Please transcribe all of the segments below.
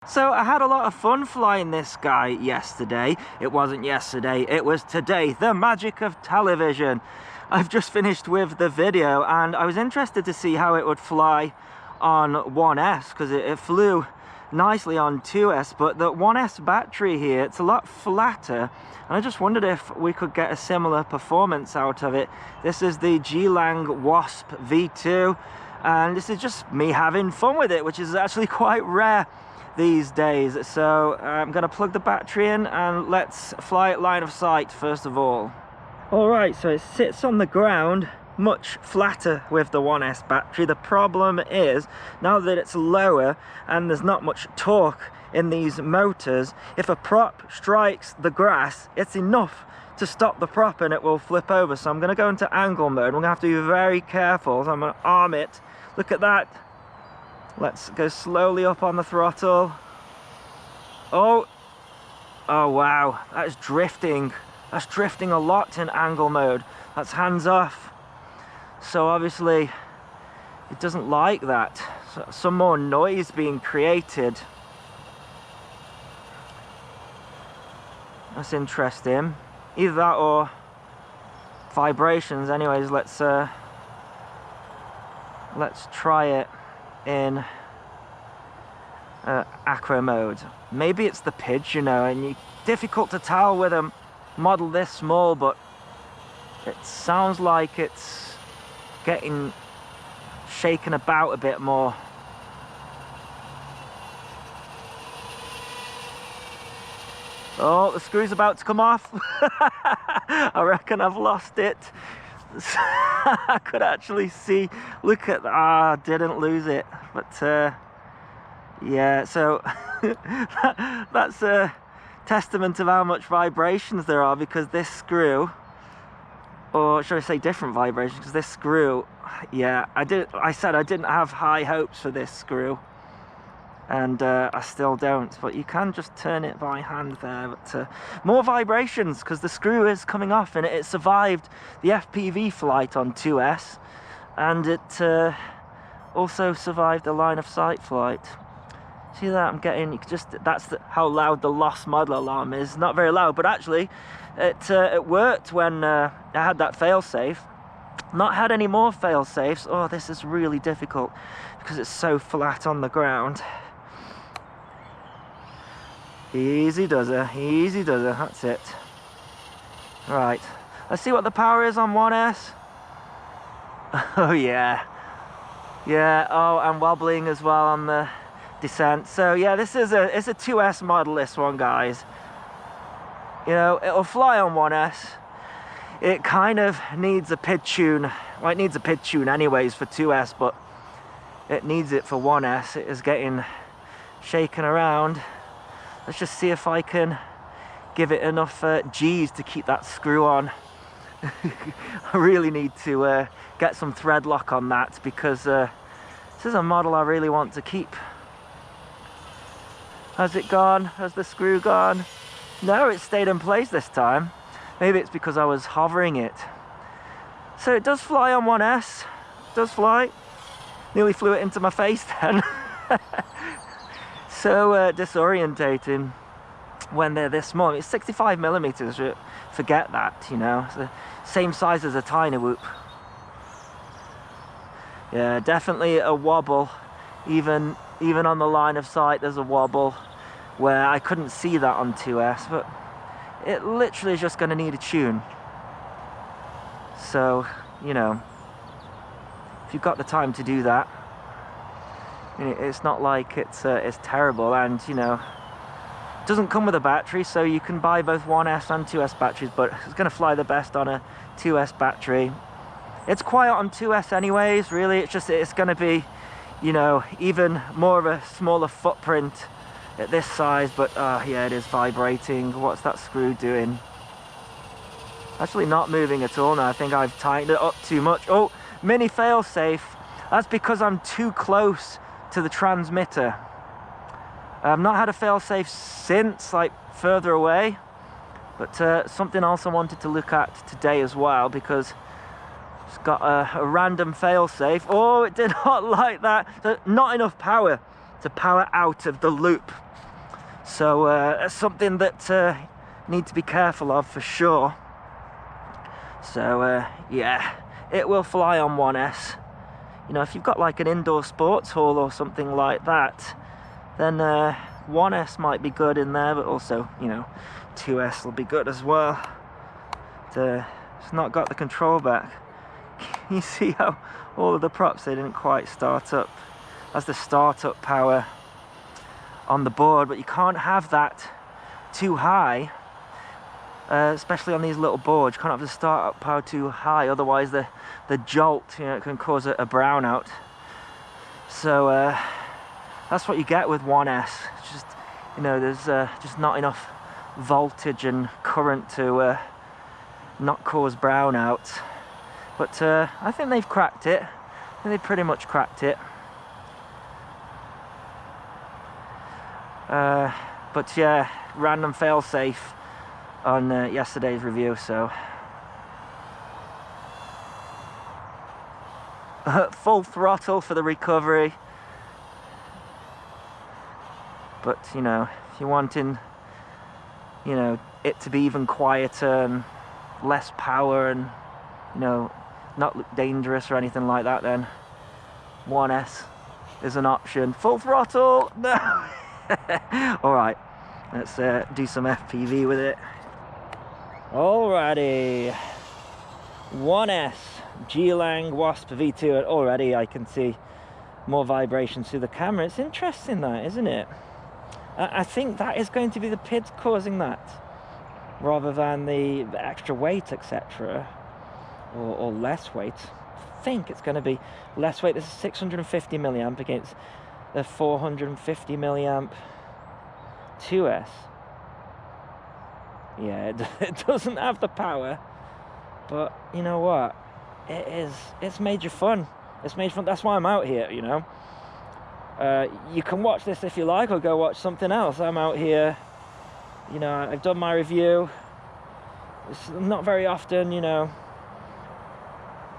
So I had a lot of fun flying this guy yesterday. It wasn't yesterday, it was today. The magic of television. I've just finished with the video and I was interested to see how it would fly on 1S because it flew nicely on 2S, but the 1S battery here, it's a lot flatter, and I just wondered if we could get a similar performance out of it. This is the Geelang Wasp V2 and this is just me having fun with it, which is actually quite rare these days. So I'm going to plug the battery in and let's fly it line of sight first of all. Alright, so it sits on the ground much flatter with the 1S battery. The problem is, now that it's lower and there's not much torque in these motors, if a prop strikes the grass, it's enough to stop the prop and it will flip over. So I'm going to go into angle mode. We're going to have to be very careful. So I'm going to arm it. Look at that. Let's go slowly up on the throttle. Oh wow, that's drifting. That's drifting a lot in angle mode. That's hands off. So obviously it doesn't like that. So some more noise being created. That's interesting. Either that or vibrations. Anyways, let's try it in acro mode. Maybe it's the pitch, you know, and difficult to tell with a model this small, but it sounds like it's getting shaken about a bit more. Oh, the screw's about to come off. I reckon I've lost it. I could actually see, look at that, didn't lose it, but yeah, so that's a testament of how much vibrations there are, because this screw, or should I say different vibrations, because this screw, yeah, I said I didn't have high hopes for this screw, and I still don't, but you can just turn it by hand there. But more vibrations, because the screw is coming off, and it survived the FPV flight on 2S, and it also survived the line of sight flight. See that? I'm getting, that's how loud the lost model alarm is. Not very loud, but actually it worked when I had that fail-safe. Not had any more fail-safes. Oh, this is really difficult because it's so flat on the ground. Easy does it, easy does it, that's it. Right, let's see what the power is on 1S. Oh yeah. Yeah, oh, and wobbling as well on the descent. So yeah, it's a 2S model, this one, guys. You know, it'll fly on 1S. It kind of needs a PID tune. Well, it needs a PID tune anyways for 2S, but it needs it for 1S. It is getting shaken around. Let's just see if I can give it enough G's to keep that screw on. I really need to get some thread lock on that, because this is a model I really want to keep. Has it gone? Has the screw gone? No, it stayed in place this time. Maybe it's because I was hovering it. So it does fly on 1S. It does fly. Nearly flew it into my face then. So disorientating when they're this small. It's 65mm. Forget that, you know. It's the same size as a tiny whoop. Yeah, definitely a wobble. Even on the line of sight, there's a wobble where I couldn't see that on 2S, but it literally is just going to need a tune. So, you know, if you've got the time to do that, it's not like it's terrible. And you know, it doesn't come with a battery, so you can buy both 1S and 2S batteries, but it's going to fly the best on a 2S battery. It's quiet on 2S anyways, really. It's going to be, you know, even more of a smaller footprint at this size. But yeah, it is vibrating. What's that screw doing? Actually not moving at all now. I think I've tightened it up too much. Oh, mini fail-safe. That's because I'm too close to the transmitter. I've not had a fail-safe since, like further away, but something else I wanted to look at today as well, because it's got a random fail-safe. Oh, it did not like that. So not enough power to power out of the loop. So that's something that need to be careful of for sure. So yeah, it will fly on 1S. You know, if you've got like an indoor sports hall or something like that, then 1S might be good in there, but also, you know, 2S will be good as well. It's not got the control back. You see how all of the props, they didn't quite start up. That's the startup power on the board, but you can't have that too high, especially on these little boards. You can't have the startup power too high, otherwise the jolt, you know, it can cause a brownout. So that's what you get with 1S. It's just, you know, there's just not enough voltage and current to not cause brownout. But I think they've cracked it. I think they pretty much cracked it. But yeah, random failsafe on yesterday's review, so full throttle for the recovery. But you know, if you're wanting, you know, it to be even quieter and less power and, you know, not look dangerous or anything like that, then 1S is an option. Full throttle, no. All right, let's do some FPV with it. Alrighty, 1S Geelang Wasp V2, and already I can see more vibrations through the camera. It's interesting, that, isn't it? I think that is going to be the PIDs causing that, rather than the extra weight, etc., or less weight. I think it's going to be less weight. This is 650 milliamp against the 450 milliamp 2S. Yeah, it doesn't have the power, but you know what? It's major fun. It's major fun. That's why I'm out here, you know. You can watch this if you like, or go watch something else. I'm out here, you know, I've done my review. It's not very often, you know,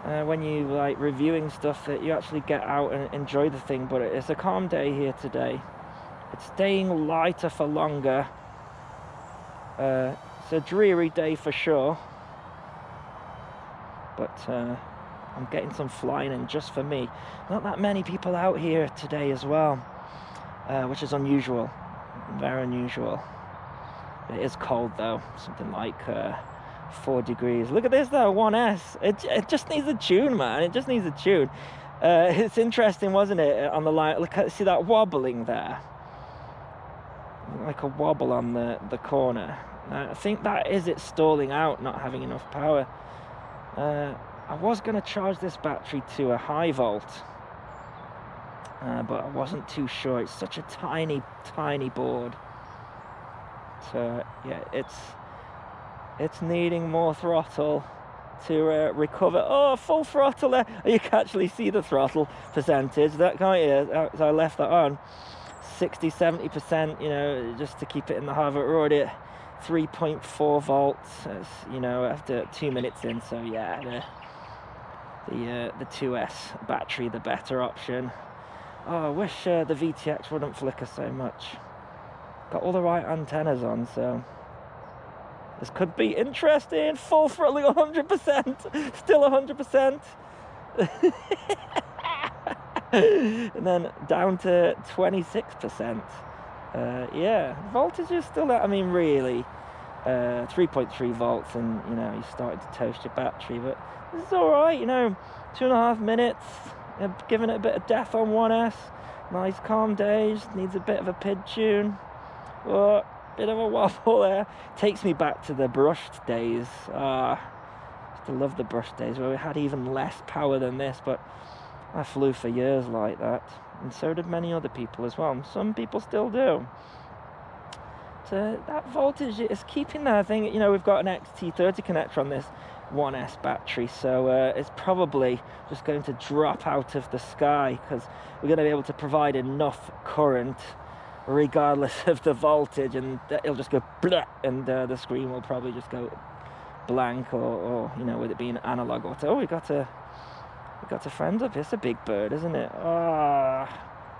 when you like reviewing stuff, that you actually get out and enjoy the thing. But it's a calm day here today. It's staying lighter for longer. It's a dreary day for sure, but I'm getting some flying in just for me. Not that many people out here today as well, which is unusual, very unusual. It is cold though, something like 4 degrees. Look at this though, 1S. It just needs a tune, man. It just needs a tune. It's interesting, wasn't it? On the line, look at, see that wobbling there, like a wobble on the corner. I think that is it stalling out, not having enough power. I was going to charge this battery to a high volt, but I wasn't too sure. It's such a tiny board. So yeah, it's needing more throttle to recover. Oh, full throttle there. You can actually see the throttle percentage. That, can't you? So I left that on 60-70%, you know, just to keep it in the high. We're already at 3.4 volts, you know, after 2 minutes in. So yeah, the 2S battery, the better option. Oh, I wish the VTX wouldn't flicker so much. Got all the right antennas on, so this could be interesting. Full throttling 100%, still 100%. And then down to 26%. Yeah, voltage is still at, I mean, really 3.3 volts, and you know, you started to toast your battery, but this is all right, you know. 2.5 minutes, giving it a bit of death on 1S. Nice calm day, just needs a bit of a PID tune. Oh, bit of a wobble there. Takes me back to the brushed days. Used to love the brushed days where we had even less power than this, but I flew for years like that, and so did many other people as well. Some people still do. So that voltage is keeping there. I think, you know, we've got an XT30 connector on this 1S battery, so it's probably just going to drop out of the sky, because we're going to be able to provide enough current regardless of the voltage, and it'll just go blah, and the screen will probably just go blank, or you know, with it being analog auto. Oh, we got a friend up here. It's a big bird, isn't it? Ah,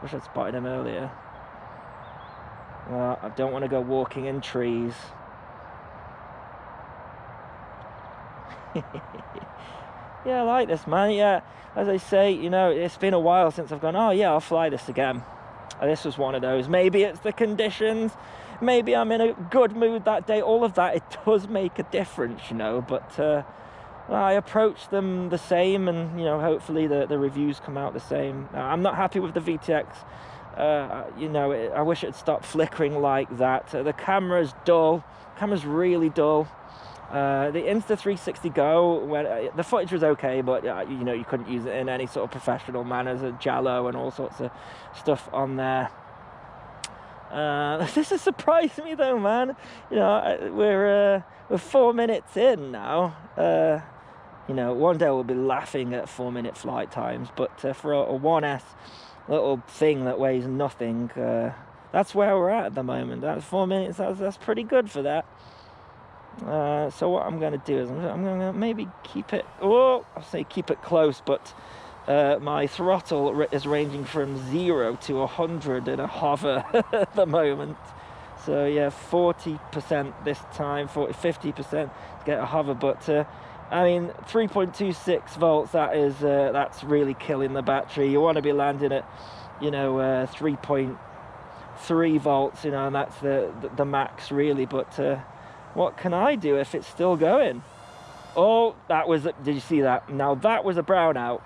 Wish I'd spotted him earlier. Well, I don't want to go walking in trees. Yeah, I like this, man. Yeah, as I say, you know, it's been a while since I've gone, oh yeah, I'll fly this again. This was one of those. Maybe it's the conditions. Maybe I'm in a good mood that day. All of that, it does make a difference, you know. But I approach them the same, and, you know, hopefully the reviews come out the same. I'm not happy with the VTX. You know, I wish it had stopped flickering like that. The camera's dull. Camera's really dull. The Insta360 Go, when the footage was okay, but you know, you couldn't use it in any sort of professional manner. There's a jello and all sorts of stuff on there. This has surprised me though, man. You know, we're 4 minutes in now. You know, one day we'll be laughing at 4-minute flight times, but for a 1S little thing that weighs nothing, that's where we're at the moment. That's 4 minutes. That's pretty good for that. So what I'm going to do is I'm going to maybe keep it, I'll say keep it close, but my throttle is ranging from 0 to 100 in a hover at the moment. So yeah, 40% this time, 50% to get a hover, but I mean, 3.26 volts, that's really killing the battery. You want to be landing at, you know, 3.3 volts, you know, and that's the max really, but what can I do if it's still going? Oh, did you see that? Now that was a brownout,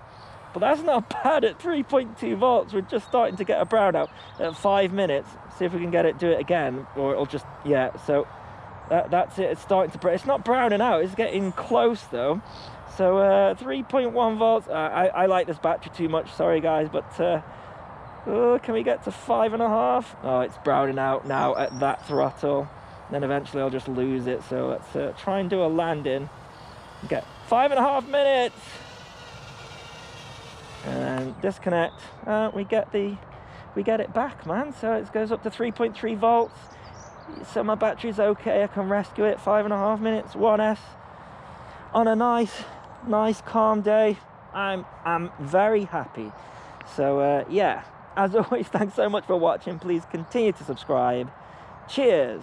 but that's not bad at 3.2 volts. We're just starting to get a brownout at 5 minutes. See if we can get it, do it again, or it'll just, yeah, so that's it. It's starting to, it's not browning out, it's getting close though. So 3.1 volts. I like this battery too much, sorry guys, but can we get to 5.5? Oh, it's browning out now at that throttle. Then eventually I'll just lose it. So let's try and do a landing. Get 5.5 minutes. And disconnect. We get it back, man. So it goes up to 3.3 volts. So my battery's okay. I can rescue it. 5.5 minutes. 1S on a nice calm day. I'm very happy. So yeah, as always, thanks so much for watching. Please continue to subscribe. Cheers.